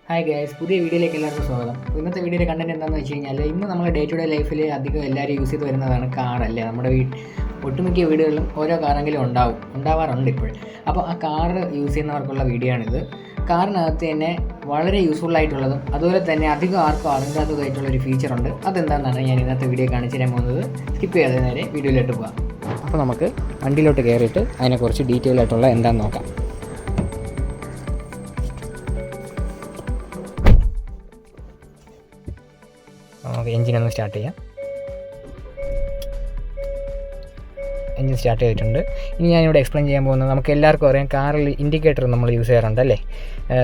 Hi guys, പുതിയ വീഡിയോയിലേക്ക് എല്ലാവർക്കും സ്വാഗതം. ഇന്നത്തെ വീഡിയോയുടെ കണ്ടന്റ് എന്താണെന്ന് വെച്ച് കഴിഞ്ഞാൽ, ഇന്ന് നമ്മുടെ ഡേ ടു ഡേ ലൈഫിൽ അധികം എല്ലാവരും യൂസ് ചെയ്ത് വരുന്നതാണ് കാറല്ലേ. നമ്മുടെ ഒട്ടുമിക്ക വീടുകളിലും ഓരോ കാറെങ്കിലും ഉണ്ടാവാറുണ്ട് ഇപ്പോൾ. അപ്പോൾ ആ കാറ് യൂസ് ചെയ്യുന്നവർക്കുള്ള വീഡിയോ ആണിത്. കാറിനകത്ത് തന്നെ വളരെ യൂസ്ഫുൾ ആയിട്ടുള്ളതും അതുപോലെ തന്നെ അധികം ആർക്കും അറിയാത്തതായിട്ടുള്ളൊരു ഫീച്ചറുണ്ട്. അതെന്താണെന്നാണ് ഞാൻ ഇന്നത്തെ വീഡിയോ കാണിച്ചു തരാൻ പോകുന്നത്. സ്കിപ്പ് ചെയ്യാതെ നേരെ വീഡിയോയിലോട്ട് പോകാം. അപ്പോൾ നമുക്ക് വണ്ടിയിലോട്ട് കയറിയിട്ട് അതിനെക്കുറിച്ച് ഡീറ്റെയിൽ ആയിട്ടുള്ള എന്താണെന്ന് നോക്കാം. നമുക്ക് എൻജിനൊന്ന് സ്റ്റാർട്ട് ചെയ്യാം. എൻജിൻ സ്റ്റാർട്ട് ചെയ്തിട്ടുണ്ട്. ഇനി ഞാനിവിടെ എക്സ്പ്ലെയിൻ ചെയ്യാൻ പോകുന്നത്, നമുക്ക് എല്ലാവർക്കും അറിയാം കാറിൽ ഇൻഡിക്കേറ്റർ നമ്മൾ യൂസ് ചെയ്യാറുണ്ട് അല്ലേ.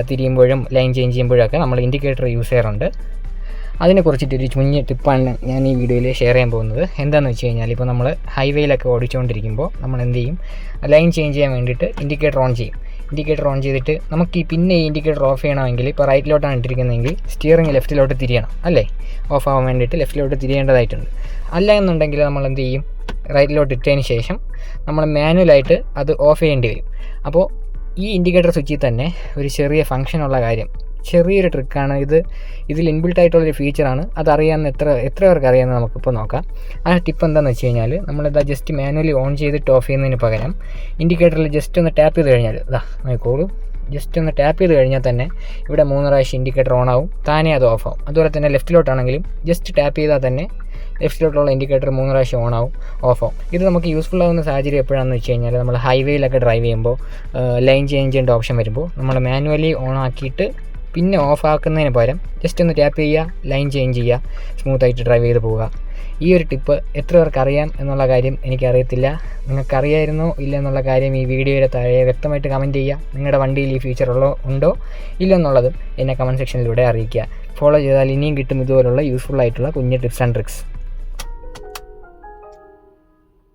തിരിയുമ്പോഴും ലൈൻ ചേഞ്ച് ചെയ്യുമ്പോഴൊക്കെ നമ്മൾ ഇൻഡിക്കേറ്റർ യൂസ് ചെയ്യാറുണ്ട്. അതിനെക്കുറിച്ചിട്ടൊരു കുഞ്ഞ് ടിപ്പാണ് ഞാൻ ഈ വീഡിയോയിൽ ഷെയർ ചെയ്യാൻ പോകുന്നത്. എന്താണെന്ന് വെച്ച് കഴിഞ്ഞാൽ, ഇപ്പോൾ നമ്മൾ ഹൈവേയിലൊക്കെ ഓടിച്ചുകൊണ്ടിരിക്കുമ്പോൾ നമ്മൾ എന്ത് ചെയ്യും, ലൈൻ ചേഞ്ച് ചെയ്യാൻ വേണ്ടിയിട്ട് ഇൻഡിക്കേറ്റർ ഓൺ ചെയ്യും. ഇൻഡിക്കേറ്റർ ഓൺ ചെയ്തിട്ട് നമുക്ക് ഈ ഇൻഡിക്കേറ്റർ ഓഫ് ചെയ്യണമെങ്കിൽ, ഇപ്പോൾ റൈറ്റിലോട്ടാണ് ഇട്ടിരിക്കുന്നതെങ്കിൽ സ്റ്റിയറിംഗ് ലെഫ്റ്റിലോട്ട് തിരിയണം അല്ലേ. ഓഫ് ആവാൻ വേണ്ടിയിട്ട് ലെഫ്റ്റിലോട്ട് തിരിയേണ്ടതായിട്ടുണ്ട്. അല്ല എന്നുണ്ടെങ്കിൽ നമ്മൾ എന്ത് ചെയ്യും, റൈറ്റിലോട്ട് ഇട്ടതിന് ശേഷം നമ്മൾ മാനുവലായിട്ട് അത് ഓഫ് ചെയ്യേണ്ടി വരും. അപ്പോൾ ഈ ഇൻഡിക്കേറ്റർ സ്വിച്ചിൽ തന്നെ ഒരു ചെറിയ ഫംഗ്ഷനുള്ള കാര്യം, ചെറിയൊരു ട്രിക്കാണ് ഇത്. ഇതിൽ ഇൻബിൽട്ട് ആയിട്ടുള്ളൊരു ഫീച്ചറാണ്. അതറിയാവുന്ന എത്ര പേർക്ക് അറിയാമെന്ന് നമുക്കിപ്പോൾ നോക്കാം. ആ ടിപ്പ് എന്താണെന്ന് വെച്ച് കഴിഞ്ഞാൽ, നമ്മളിതാ ജസ്റ്റ് മാനുവലി ഓൺ ചെയ്തിട്ട് ഓഫ് ചെയ്യുന്നതിന് പകരം ഇൻഡിക്കേറ്ററിൽ ജസ്റ്റ് ഒന്ന് ടാപ്പ് ചെയ്ത് കഴിഞ്ഞാൽ, നോക്കോളൂ, ജസ്റ്റ് ഒന്ന് ടാപ്പ് ചെയ്ത് കഴിഞ്ഞാൽ തന്നെ ഇവിടെ 3 പ്രാവശ്യം ഇൻഡിക്കേറ്റർ ഓൺ ആവും, താനേ അത് ഓഫ് ആവും. അതുപോലെ തന്നെ ലെഫ്റ്റിലോട്ടാണെങ്കിലും ജസ്റ്റ് ടാപ്പ് ചെയ്താൽ തന്നെ ലെഫ്റ്റിലോട്ടുള്ള ഇൻഡിക്കേറ്റർ 3 പ്രാവശ്യം ഓൺ ആവും, ഓഫ് ആവും. ഇത് നമുക്ക് യൂസ്ഫുൾ ആവുന്ന സാഹചര്യം എപ്പോഴാണെന്ന് വെച്ച് കഴിഞ്ഞാൽ, നമ്മൾ ഹൈവേയിലൊക്കെ ഡ്രൈവ് ചെയ്യുമ്പോൾ ലൈൻ ചേഞ്ച് ചെയ്യേണ്ട ഓപ്ഷൻ വരുമ്പോൾ നമ്മൾ മാനുവലി ഓൺ ആക്കിയിട്ട് പിന്നെ ഓഫ് ആക്കുന്നതിന് പകരം ജസ്റ്റ് ഒന്ന് ടാപ്പ് ചെയ്യുക, ലൈൻ ചേഞ്ച് ചെയ്യുക, സ്മൂത്തായിട്ട് ഡ്രൈവ് ചെയ്ത് പോവുക. ഈ ഒരു ടിപ്പ് എത്ര പേർക്ക് അറിയാം എന്നുള്ള കാര്യം എനിക്കറിയത്തില്ല. നിങ്ങൾക്കറിയായിരുന്നോ ഇല്ല എന്നുള്ള കാര്യം ഈ വീഡിയോയുടെ താഴെ വ്യക്തമായിട്ട് കമൻറ്റ് ചെയ്യുക. നിങ്ങളുടെ വണ്ടിയിൽ ഈ ഫീച്ചർ ഉണ്ടോ ഇല്ലെന്നുള്ളതും എന്നെ കമൻറ്റ് സെക്ഷനിലൂടെ അറിയിക്കുക. ഫോളോ ചെയ്താൽ ഇനിയും കിട്ടും ഇതുപോലുള്ള യൂസ്ഫുൾ ആയിട്ടുള്ള കുഞ്ഞ് ടിപ്സ് ആൻഡ് ട്രിക്സ്.